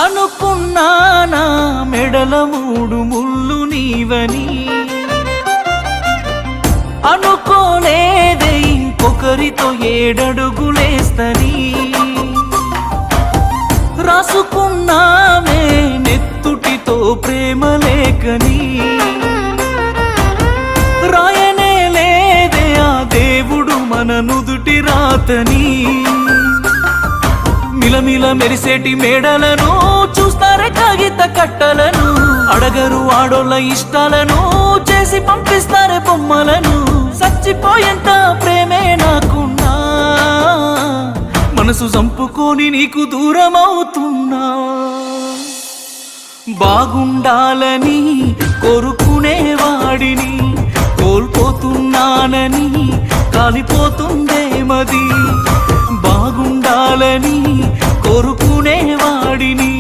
అనుకున్నానా మెడల 3 ముళ్ళు నీవని, అనుకోలేదే ఇంకొకరితో 7 అడుగులేస్తని. రాసుకున్నామే నెత్తుటితో ప్రేమ లేఖని, రాయనే లేదే ఆ దేవుడు మన నుదుటి రాతని. మిలమిల మెరిసేటి మేడలను చూస్తారే కాగిత కట్టలను, అడగరు ఆడోళ్ళ ఇష్టాలను చేసి పంపిస్తారే బొమ్మలను. చచ్చిపోయేంత ప్రేమే నాకున్నా, మనసు చంపుకొని నీకు దూరమవుతున్నా. బాగుండాలని కోరుకునేవాడిని, కోల్పోతున్నానని కాలిపోతుందే మది. బాగుండాలని కోరుకునేవాడిని